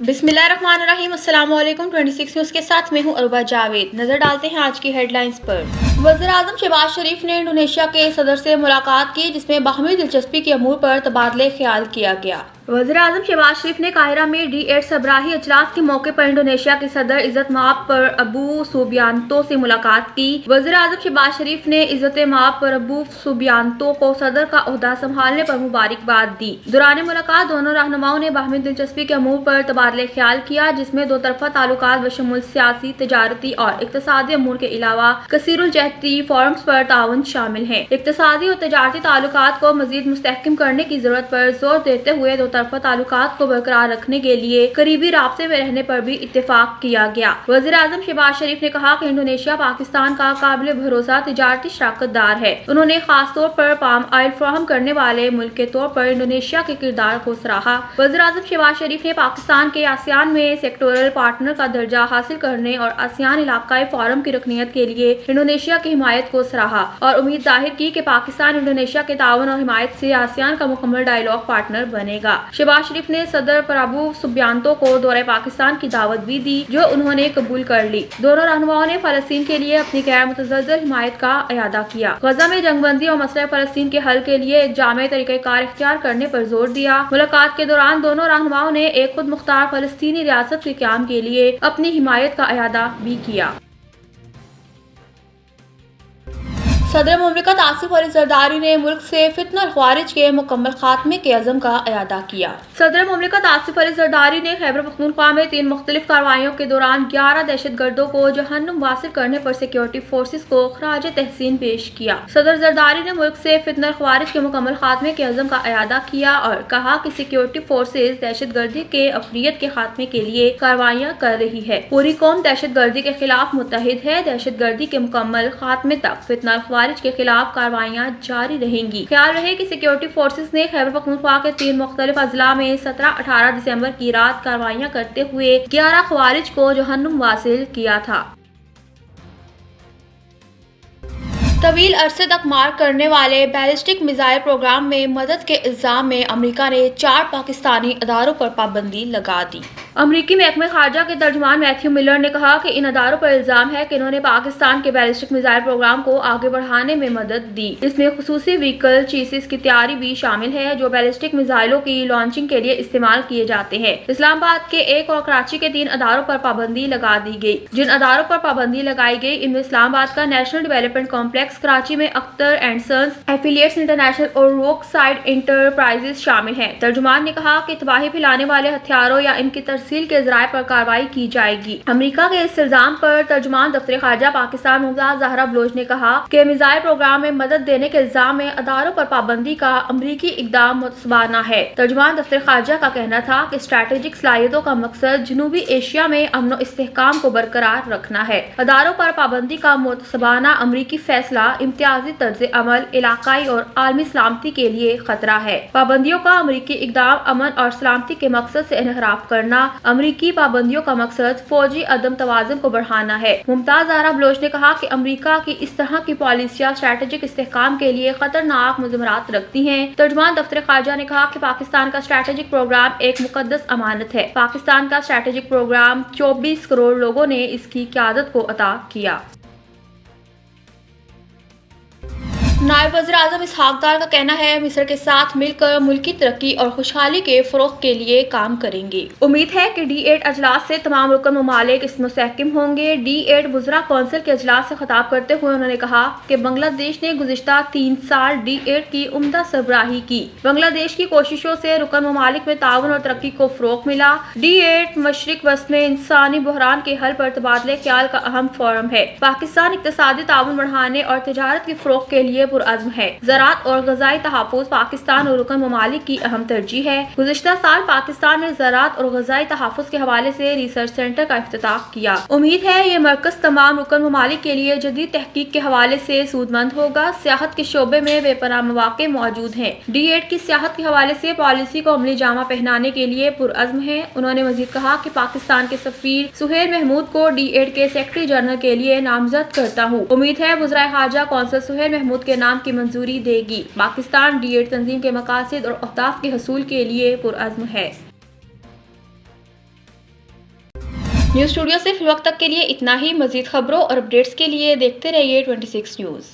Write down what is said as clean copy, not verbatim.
बिस्मिल्लाहिर्रहमानिर्रहीम। अस्सलाम वालेकुम। 26 न्यूज़ के साथ मैं हूं अरुबा जावेद। नजर डालते हैं आज की हेडलाइंस पर। वज़ीर-ए-आज़म शहबाज शरीफ ने इंडोनेशिया के सदर से मुलाकात की, जिसमें बाहमी दिलचस्पी के अमूर पर तबादले ख्याल किया गया। वज़ीर-ए-आज़म शहबाज शरीफ ने काहिरा में D8 सबराही अजलास के मौके पर इंडोनेशिया के सदर इज़्ज़त माब पर अबू सुबियांतो से मुलाकात की। वज़ीर-ए-आज़म शहबाज शरीफ ने इज़्ज़त माब पर अबू सुबियांतो को सदर का ओहदा संभालने पर मुबारकबाद दी। दौरान मुलाकात दोनों रहनुमाओं ने बाहमी दिलचस्पी के अमूर पर तबादले ख्याल किया, जिसमें दो तरफा ताल्लुकात बशमूल सियासी, तिजारती और इक़्तिसादी अमूर के अलावा कसीरुल जहती फोरम्स पर ताउन शामिल है। इक़्तिसादी और तिजारती ताल्लुकात को मज़ीद मुस्तहकम करने की जरूरत पर जोर देते हुए दो तरफा ताल्लुकात को बरकरार रखने के लिए करीबी राब्ते में रहने पर भी इत्तेफाक किया गया। वज़ीर-ए-आज़म शहबाज शरीफ ने कहा कि इंडोनेशिया पाकिस्तान का काबिल भरोसा तिजारती शराकतदार है। उन्होंने खास तौर पर पाम ऑयल फराहम करने वाले मुल्क के तौर पर इंडोनेशिया के किरदार को सराहा। वज़ीर-ए-आज़म शहबाज शरीफ ने पाकिस्तान के आसियान में सेक्टोरल पार्टनर का दर्जा हासिल करने और आसियान इलाकाई फोरम की रकनीत के लिए इंडोनेशिया की हिमायत को सराहा और उम्मीद जाहिर की कि पाकिस्तान इंडोनेशिया के ताउन और हिमायत से आसियान का मुकम्मल डायलॉग पार्टनर बनेगा। शहबाज शरीफ ने सदर प्रभु सुबियांतो को दौरे पाकिस्तान की दावत भी दी, जो उन्होंने कबूल कर ली। दोनों रहनुमाओं ने फलस्तीन के लिए अपनी गैर मुतज़लज़ल हिमायत का अयादा किया। गजा में जंगबंदी और मसला फलस्तीन के हल के लिए एक जामे तरीक़ेकार इख्तियार करने पर जोर दिया। मुलाकात के दौरान दोनों रहनुमाओं ने एक खुद मुख्तार फलस्तीनी रियासत के क़याम के लिए अपनी हिमायत का अयादा भी किया। सदर मुमलिकत आसिफ अली जरदारी ने मुल्क से फितना ख्वारिज के मुकम्मल खात्मे के अज़म का अयादा किया। सदर मुमलिकत आसिफ अली जरदारी ने खैबर पख्तूनख्वा में 3 मुख्तलिफ कार्रवाइयों के दौरान 11 दहशत गर्दों को जहन्नुम वासिल करने पर सिक्योरिटी फोर्सेज को खराज तहसीन पेश किया। सदर जरदारी ने मुल्क से फितना ख्वारिज के मुकम्मल खात्मे के अज़म का अयादा किया और कहा कि सिक्योरिटी फोर्सेज दहशत गर्दी के अफरियत के खात्मे के लिए कार्रवाइयाँ कर रही है। पूरी कौम दहशत गर्दी के खिलाफ मुत्तहिद है। दहशत गर्दी के मुकम्मल खात्मे तक फितना के खिलाफ कार्रवाइयां जारी रहेंगी। ख्याल रहे कि सिक्योरिटी फोर्सेस ने खैबर पख्तूनख्वा के 3 मुख्तलिफ अजला में 17-18 दिसंबर की रात कार्रवाइयां करते हुए 11 ख्वारिज को जहन्नुम वासिल किया था। तवील अरसे तक मार करने वाले बैलिस्टिक मिसाइल प्रोग्राम में मदद के इल्जाम में अमेरिका ने 4 पाकिस्तानी अदारों पर पाबंदी लगा दी। अमरीकी महकमे खारजा के तर्जुमान मैथ्यू मिलर ने कहा कि इन अदारों पर इल्जाम है कि इन्होंने पाकिस्तान के बैलिस्टिक मिसाइल प्रोग्राम को आगे बढ़ाने में मदद दी। इसमें खुसूसी व्हीकल चीसिस की तैयारी भी शामिल है, जो बैलिस्टिक मिसाइलों की लॉन्चिंग के लिए इस्तेमाल किए जाते हैं। इस्लामाबाद के 1 और कराची के 3 अदारों पर पाबंदी लगा दी गई। जिन अदारों पर पाबंदी लगाई गई, इनमें इस्लामाबाद का नेशनल डेवलपमेंट कॉम्प्लेक्स, कराची में Akhtar and sons affiliates international और रोक साइड इंटरप्राइजेज शामिल हैं। तर्जुमान ने कहा कि तबाही फैलाने वाले हथियारों या इनकी तरसील के जराये पर कार्रवाई की जाएगी। अमेरिका के इस इल्जाम पर तर्जुमान दफ्तर खारजा पाकिस्तान मुमताज ज़हरा बलोच ने कहा कि मिसाइल प्रोग्राम में मदद देने के इल्जाम में अदारों पर पाबंदी का अमरीकी इकदाम मुतसबाना है। तर्जुमान दफ्तर खारजा का कहना था कि स्ट्रैटेजिक सलाहियतों का मकसद जनूबी एशिया में अमन और इस्तेहकाम को बरकरार रखना है। अदारों पर पाबंदी का मुतसबाना अमरीकी फैसला इम्तियाजी तर्ज अमल, इलाकाई और आलमी सलामती के लिए खतरा है। पाबंदियों का अमरीकी इकदाम अमन और सलामती के मकसद से इनहराफ करना। अमरीकी पाबंदियों का मकसद फौजी अदम तवाज़ुन को बढ़ाना है। मुमताज ज़हरा बलोच ने कहा कि अमरीका की इस तरह की पॉलिसियाँ स्ट्रैटेजिक इस्तेहकाम के लिए खतरनाक मुज़मरात रखती हैं। तर्जुमान दफ्तर खारजा ने कहा कि पाकिस्तान का स्ट्रैटेजिक प्रोग्राम एक मुकद्दस अमानत है। पाकिस्तान का स्ट्रैटेजिक प्रोग्राम 24 करोड़ लोगों ने इसकी क़यादत को अता किया। नायब वज़ीर-ए-आज़म इसहाक डार का कहना है, मिस्र के साथ मिलकर मुल्की तरक्की और खुशहाली के फ़रोग़ के लिए काम करेंगे। उम्मीद है कि D8 अजलास से तमाम रुकन ममालिक इसमें मुस्तहकम होंगे। D8 वुज़रा कौंसिल के अजलास से खिताब करते हुए उन्होंने कहा कि बांग्लादेश ने गुज़िश्ता 3 साल D8 की उम्दा सरबराही की। बांग्लादेश की कोशिशों से रुकन ममालिक में ताउन और तरक्की को फ़रोग़ मिला। D8 मशरिक़ वस्त में इंसानी बहरान के हल पर तबादले ख्याल का अहम फोरम है। पाकिस्तान इक़्तिसादी ताउन बढ़ाने और तिजारत के फ़रोग़ के लिए पुरअज़्म है। ज़राअत और ग़ज़ाई तहफ़्फ़ुज़ पाकिस्तान और रुकन ममालिक की अहम तरजीह है। गुज़िश्ता साल पाकिस्तान में ज़राअत और ग़ज़ाई तहफ़्फ़ुज़ के हवाले से रिसर्च सेंटर का इफ्तिताह किया। उम्मीद है ये मरकज़ तमाम रुकन ममालिक के लिए जदीद तहक़ीक़ के हवाले से सूदमंद होगा। सियाहत के शोबे में बेपनाह मौक़े मौजूद हैं। D8 की सियाहत के हवाले से पॉलिसी को अमली जामा पहनाने के लिए पुरअज़्म है। उन्होंने मज़ीद कहा कि पाकिस्तान के सफ़ीर सुहेल महमूद को D8 के सेक्रेटरी जनरल के लिए नामज़द करता हूँ। उम्मीद है वज़ीर ख़ारजा कौंसल सुहेल महमूद के नाम की मंजूरी देगी। पाकिस्तान D8 तंजीम के मकासद और अहदाफ के हसूल के लिए पुरअज़्म है। न्यूज़ स्टूडियो से फिल वक्त तक के लिए इतना ही। मजीद खबरों और अपडेट्स के लिए देखते रहिए 26 न्यूज़।